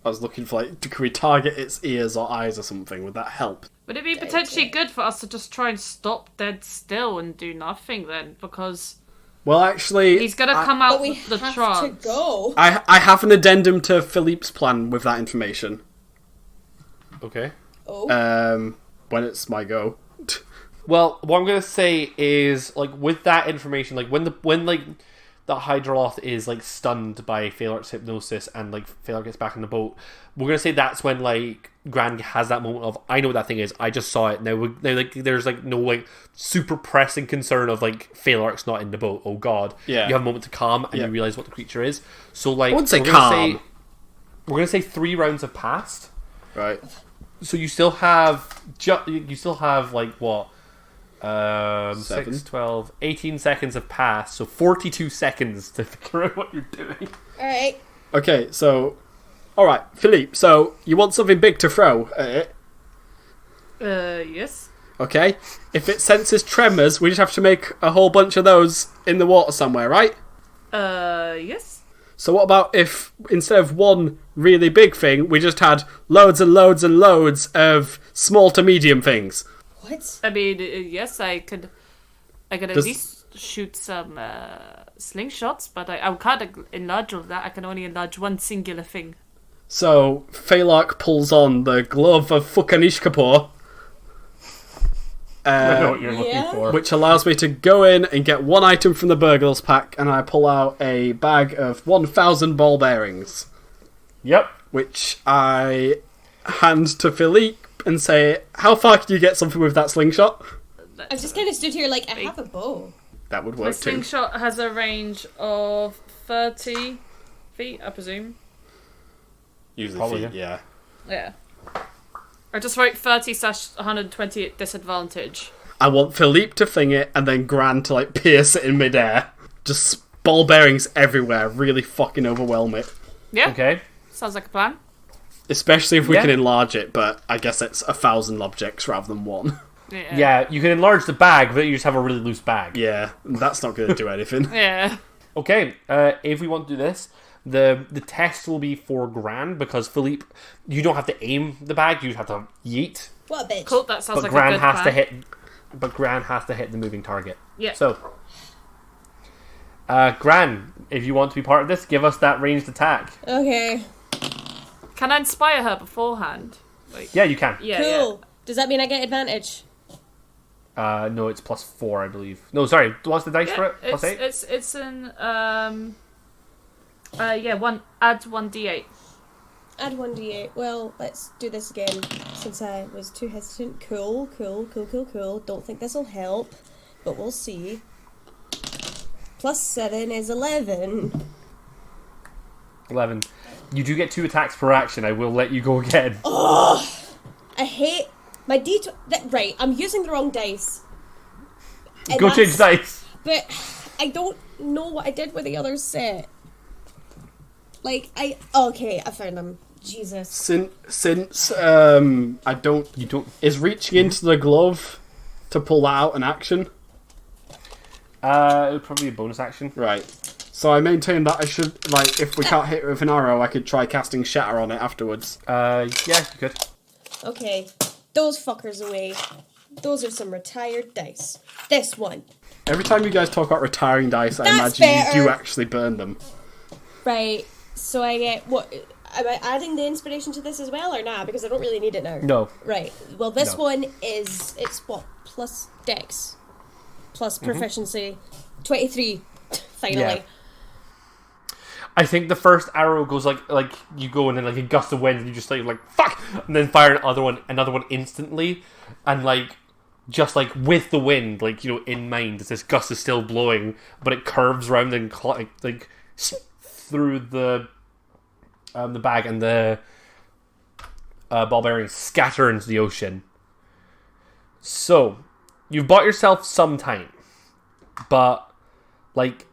I was looking for like, can we target its ears or eyes or something? Would that help? Would it be potentially good for us to just try and stop dead still and do nothing then? Because Well, actually, he's going to come out But we with the have trance. to go. I have an addendum to Philippe's plan with that information. Okay. Oh. When it's my go. Well, what I'm going to say is, like, with that information, like, when the Hydraloth is, like, stunned by Phalark's hypnosis and, like, Phalark gets back in the boat, we're going to say that's when, like, Gran has that moment of, I know what that thing is, I just saw it. Now, there's, like, no, like, super pressing concern of, like, Phalark's not in the boat, oh god. Yeah. You have a moment to calm, and you realise what the creature is. So, like, I wouldn't say we're gonna calm. we're going to say 3 rounds have passed. Right. So you still have, like, what? 7. 6, 12, 18 seconds have passed, so 42 seconds to figure out what you're doing. Alright. Okay, so... Alright, Philippe, so you want something big to throw at it? Yes. Okay. If it senses tremors, we just have to make a whole bunch of those in the water somewhere, right? Yes. So what about if, instead of one really big thing, we just had loads and loads and loads of small to medium things? What? I mean, yes, I could at least shoot some slingshots, but I can't enlarge all of that. I can only enlarge one singular thing. So, Phalark pulls on the glove of Fucanish Kapoor, I know what you're looking Yeah. for. which allows me to go in and get one item from the burglar's pack, and I pull out a bag of 1,000 ball bearings, Yep. which I hand to Philippe and say, how far can you get something with that slingshot? I've just kind of stood here like, I have a bow. That would My work too. slingshot has a range of 30 feet, I presume. Usually Probably, feet, yeah. Yeah. I just wrote 30/120 at disadvantage. I want Philippe to fling it, and then Gran to like pierce it in midair. Just ball bearings everywhere. Really fucking overwhelm it. Yeah. Okay. Sounds like a plan. Especially if we can enlarge it, but I guess it's 1,000 objects rather than one. Yeah, you can enlarge the bag, but you just have a really loose bag. Yeah, that's not going to do anything. Yeah. Okay, if we want to do this, the test will be for Gran, because Philippe, you don't have to aim the bag, you just have to yeet. What a bitch. Cool, that sounds like Gran a good has plan. to hit. But Gran has to hit the moving target. Yeah. So, Gran, if you want to be part of this, give us that ranged attack. Okay. Can I inspire her beforehand? Like, Yeah, you can. yeah. Cool. Does that mean I get advantage? No, it's +4, I believe. No, sorry. What's the dice for it? +8? It's an add 1d8. Add 1d8. Well, let's do this again, since I was too hesitant. Cool. Don't think this'll help, but we'll see. +7 is 11. 11. You do get 2 attacks per action. I will let you go again. Oh, I hate my D20. Right, I'm using the wrong dice. And Go change dice. But I don't know what I did with the other set. Like, okay, I found them. Jesus. Since I don't... You don't... Is reaching into the glove to pull that out an action? It would probably be a bonus action. Right. So I maintain that I should, like, if we can't hit it with an arrow, I could try casting Shatter on it afterwards. Yeah, you could. Okay, those fuckers away. Those are some retired dice. This one. Every time you guys talk about retiring dice, I That's imagine better. you do actually burn them. Right, so I get, what, am I adding the inspiration to this as well, or not? Because I don't really need it now. No. Right, well this No. one is, it's what, plus dex, plus proficiency, 23, finally. Yeah. I think the first arrow goes like you go in and like a gust of wind and you just like fuck, and then fire another one instantly, and like just like with the wind, like, you know, in mind, this gust is still blowing, but it curves around and like through the bag, and the ball bearings scatter into the ocean. So you've bought yourself some time, but like,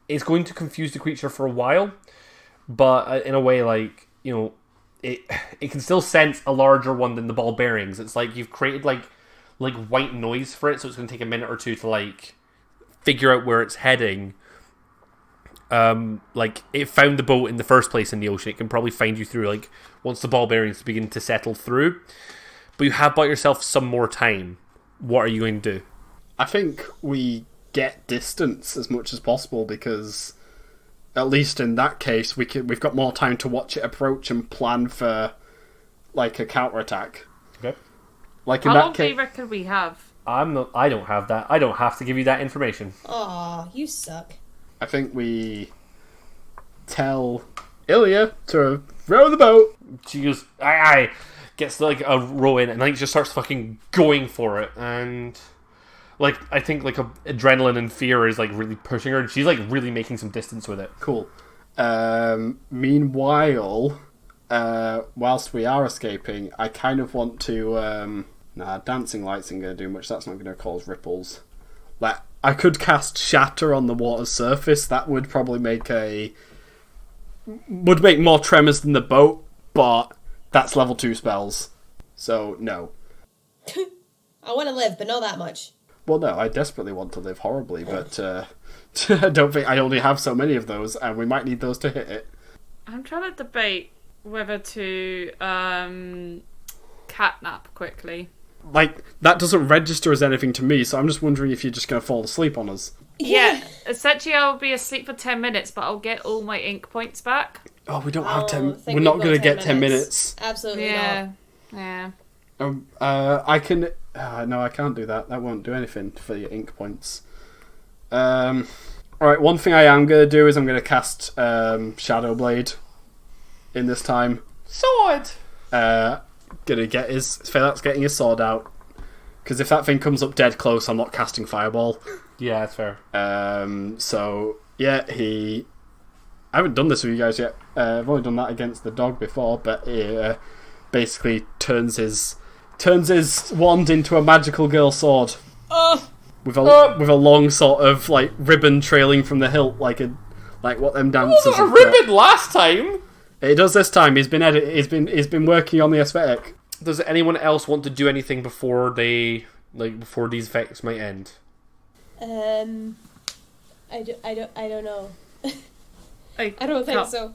it's going to confuse the creature for a while, but in a way, like, you know, it can still sense a larger one than the ball bearings. It's like you've created like white noise for it, so it's going to take a minute or two to like figure out where it's heading. Like, it found the boat in the first place in the ocean. It can probably find you through, like, once the ball bearings begin to settle through. But you have bought yourself some more time. What are you going to do? I think we get distance as much as possible, because at least in that case we've got more time to watch it approach and plan for like a counterattack. Okay. Like in How that long do case, you reckon we have? I don't have that. I don't have to give you that information. Aw, you suck. I think we tell Ilya to row the boat. She goes, aye, gets like a row in, and like just starts fucking going for it, and like, I think like adrenaline and fear is like really pushing her, and she's like really making some distance with it. Cool. Meanwhile, whilst we are escaping, I kind of want to... dancing lights isn't going to do much. That's not going to cause ripples. Like, I could cast Shatter on the water's surface. That would probably make more tremors than the boat, but that's level 2 spells. So, no. I want to live, but not that much. Well, no, I desperately want to live horribly, but I don't think I only have so many of those, and we might need those to hit it. I'm trying to debate whether to catnap quickly. Like, that doesn't register as anything to me, so I'm just wondering if you're just going to fall asleep on us. Yeah, essentially I'll be asleep for 10 minutes, but I'll get all my ink points back. Oh, we don't have 10... think We're not we've going to got get 10 minutes. Absolutely Yeah, not. yeah. I can... no, I can't do that. That won't do anything for your ink points. Alright, one thing I am going to do is I'm going to cast Shadow Blade in this time. Sword! Gonna get Felix getting his sword out. Because if that thing comes up dead close, I'm not casting Fireball. Yeah, that's fair. So, yeah, I haven't done this with you guys yet. I've only done that against the dog before, but he basically turns his turns his wand into a magical girl sword. With a long sort of like ribbon trailing from the hilt, like what them dancers. Wasn't a ribbon last time. It does this time. He's been working on the aesthetic. Does anyone else want to do anything before these effects might end? I don't know. I don't think so.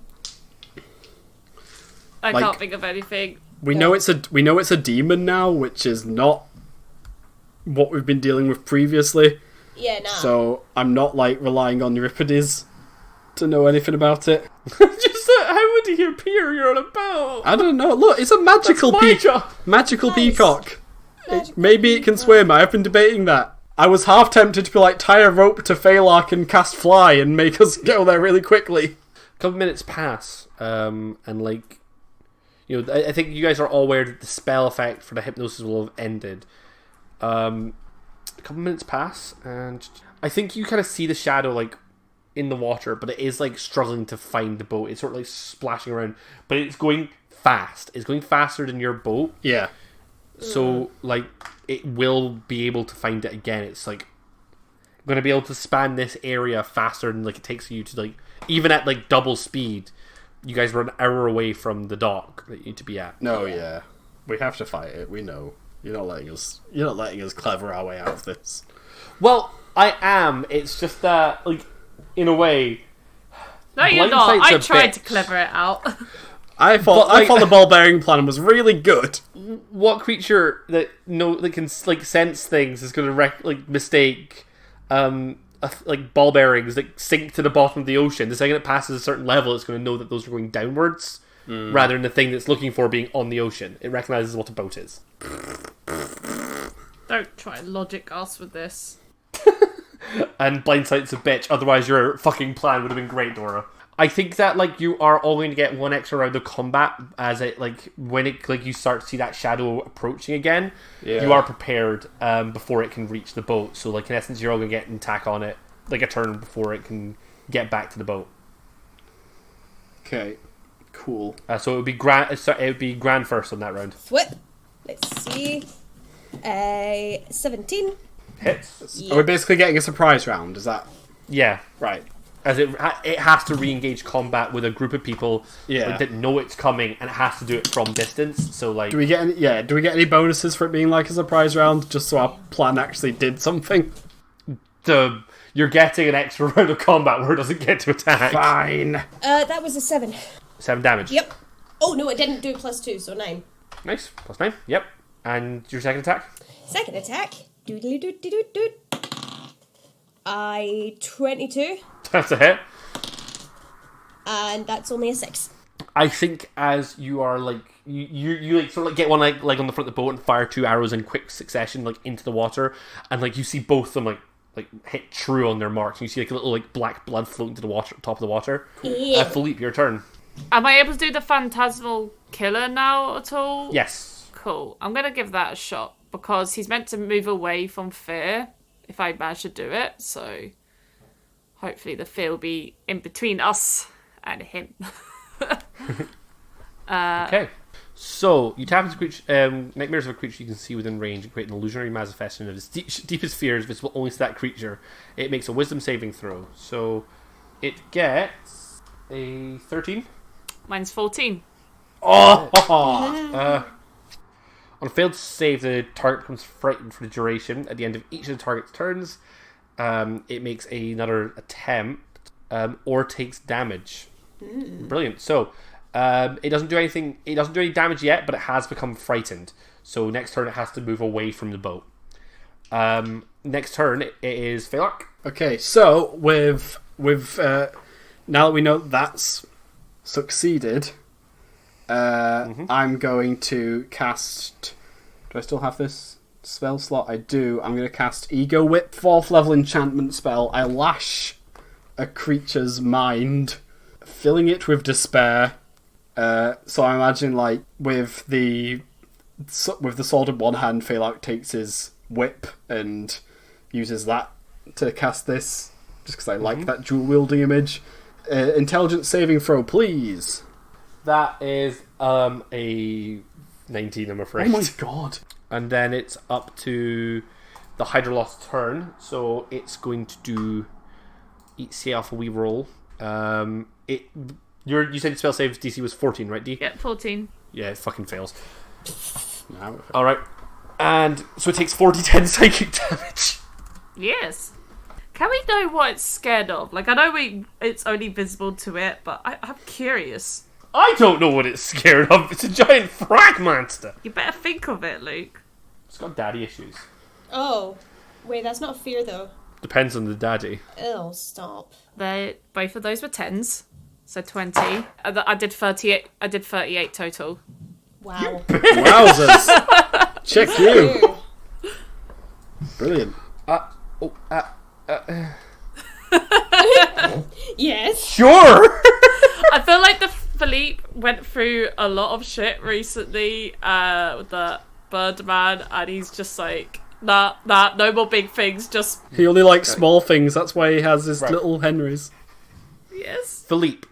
I can't think of anything. We know it's a demon now, which is not what we've been dealing with previously. Yeah, nah. So I'm not like relying on Euripides to know anything about it. Just how would he appear? You're on a boat. I don't know. Look, it's a magical magical Nice. peacock. Magical Maybe it can swim. I've been debating that. I was half tempted to be like tie a rope to Phalark and cast fly and make us go there really quickly. A couple minutes pass, and like, you know, I think you guys are all aware that the spell effect for the hypnosis will have ended. A couple minutes pass, and I think you kind of see the shadow like in the water, but it is like struggling to find the boat. It's sort of like splashing around, but it's going fast. It's going faster than your boat. Yeah. So like it will be able to find it again. It's like going to be able to span this area faster than like it takes you to like even at like double speed. You guys were an hour away from the dock that you need to be at. No, yeah. We have to fight it. We know. You're not letting us clever our way out of this. Well, I am. It's just that like in a way. No, you're not. I tried to clever it out. I thought the ball bearing plan was really good. What creature that can like sense things is going to mistake like ball bearings that sink to the bottom of the ocean? The second it passes a certain level, it's going to know that those are going downwards rather than the thing that's looking for being on the ocean. It recognizes what a boat is. Don't try and logic us with this. And blindsight's a bitch. Otherwise, your fucking plan would have been great, Dora. I think that like you are all going to get one extra round of combat as it like when it like you start to see that shadow approaching again. Yeah. You are prepared before it can reach the boat. So like in essence, you're all going to get an attack on it like a turn before it can get back to the boat. Okay, cool. So it would be Gran. It would be Gran first on that round. What? Let's see. 17. Hits. Yeah. Are we basically getting a surprise round? Is that Yeah. right? As it has to re-engage combat with a group of people Yeah. that know it's coming, and it has to do it from distance. So like, Do we get any bonuses for it being like a surprise round, just so our plan actually did something? you're getting an extra round of combat where it doesn't get to attack. Fine. That was a 7. 7 damage. Yep. Oh no, it didn't do +2, so 9. Nice. +9. Yep. And your second attack? Second attack. Doodly-doot-doot-doot. 22. That's a hit. And that's only a 6. I think as you are like you like sort of like get one like on the front of the boat and fire 2 arrows in quick succession like into the water, and like you see both of them like hit true on their marks. You see like a little like black blood floating to the water, top of the water. Yeah. Philippe, your turn. Am I able to do the phantasmal killer now at all? Yes. Cool. I'm going to give that a shot because he's meant to move away from fear if I manage to do it. So hopefully the fear will be in between us and him. Okay. So, you tap into creature, nightmares of a creature you can see within range and create an illusionary manifestation of its deepest fears visible only to that creature. It makes a wisdom saving throw. So, it gets a 13. Mine's 14. Oh! On a failed save, the target becomes frightened for the duration. At the end of each of the target's turns, it makes another attempt or takes damage. Brilliant. So, it doesn't do anything. It doesn't do any damage yet, but it has become frightened. So next turn, it has to move away from the boat. Next turn, it is Phalark. Okay, so with now that we know that's succeeded, I'm going to cast. Do I still have this spell slot? I do. I'm going to cast Ego Whip, 4th level enchantment spell. I lash a creature's mind, filling it with despair. So I imagine, like, with the sword in one hand, Phalark takes his whip and uses that to cast this, just because I like that dual-wielding image. Intelligence saving throw, please. That is a 19, I'm afraid. Oh my god. And then it's up to the Hydroloth's turn. So it's going to do... See off a wee roll. You said spell saves DC was 14, right, D? Yeah, 14. Yeah, it fucking fails. No. Alright. And so it takes 4d10 psychic damage. Yes. Can we know what it's scared of? Like, I know it's only visible to it, but I'm curious. I don't know what it's scared of. It's a giant frag monster. You better think of it, Luke. It's got daddy issues. Oh. Wait, that's not fear, though. Depends on the daddy. Oh, stop. Both of those were 10s. So 20. I did 38. I did 38 total. Wow. Wowzers. Check you. Brilliant. Yes. Sure! I feel like Philippe went through a lot of shit recently with the Birdman, and he's just like, nah, no more big things, just... He only likes small things, that's why he has his little Henrys. Yes. Philippe,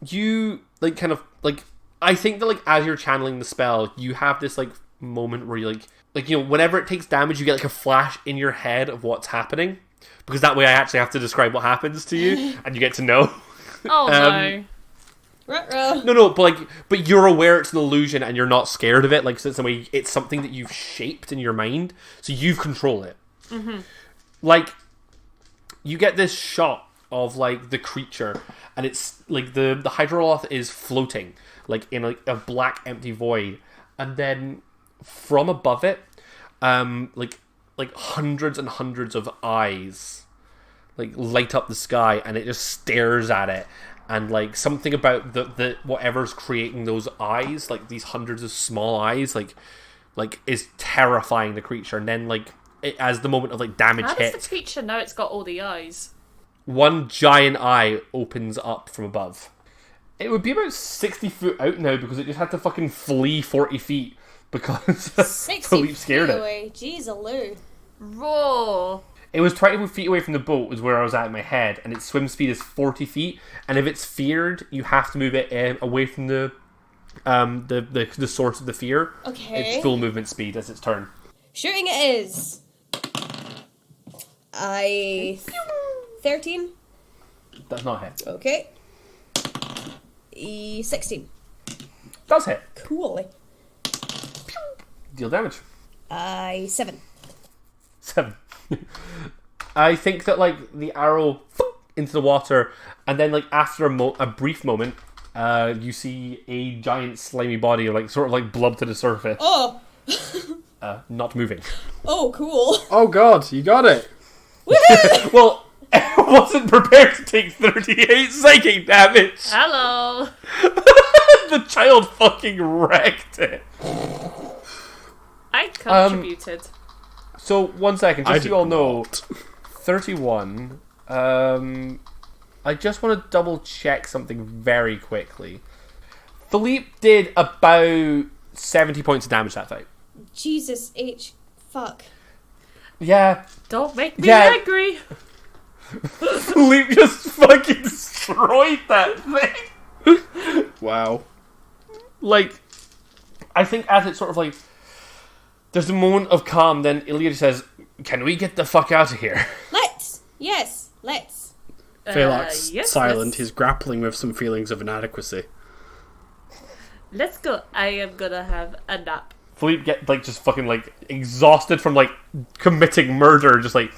you, like, kind of, like, I think that, like, as you're channeling the spell, you have this, like, moment where you, like, you know, whenever it takes damage, you get, like, a flash in your head of what's happening. Because that way I actually have to describe what happens to you, and you get to know. Oh, no. Ruh-roh. No, but you're aware it's an illusion, and you're not scared of it. Like, so it's something that you've shaped in your mind, so you control it. Mm-hmm. Like, you get this shot of, like, the creature, and it's, like, the Hydroloth is floating, like, in, like, a black, empty void, and then from above it, like hundreds and hundreds of eyes, like, light up the sky, and it just stares at it, and, like, something about the whatever's creating those eyes, like, these hundreds of small eyes, like is terrifying the creature, and then, like, as the moment of, like, damage How hits, does the creature know it's got all the eyes? one giant eye opens up from above. It would be about 60 foot out now, because it just had to fucking flee 40 feet, because 60 Philippe scared feet it. away. Jeez, Lou. Raw. It was 20 feet away from the boat was where I was at in my head, and its swim speed is 40 feet, and if it's feared, you have to move it away from the source of the fear. Okay. Its full movement speed as its turn. Shooting it is. 13. Does not hit. Okay. 16. Does hit. Cool. Deal damage. 7. 7. I think that, like, the arrow into the water, and then, like, after a brief moment, you see a giant slimy body, like, sort of like blub to the surface. Oh. Not moving. Oh, cool. Oh god, you got it. Woohoo! Well, I wasn't prepared to take 38 psychic damage. Hello. The child fucking wrecked it. I contributed. So, 1 second, just so you all know, not. 31. I just want to double check something very quickly. Philippe did about 70 points of damage that fight. Jesus H. Fuck. Yeah. Don't make me Yeah. angry. Philippe just fucking destroyed that thing. Wow. Like, I think as it's sort of like, there's a moment of calm, then Ilya says, "Can we get the fuck out of here?" Let's. Yes, let's. Phelak's Yes, silent. let's- He's grappling with some feelings of inadequacy. Let's go. I am gonna have a nap. Philippe get, like, just fucking, like, exhausted from, like, committing murder, just like,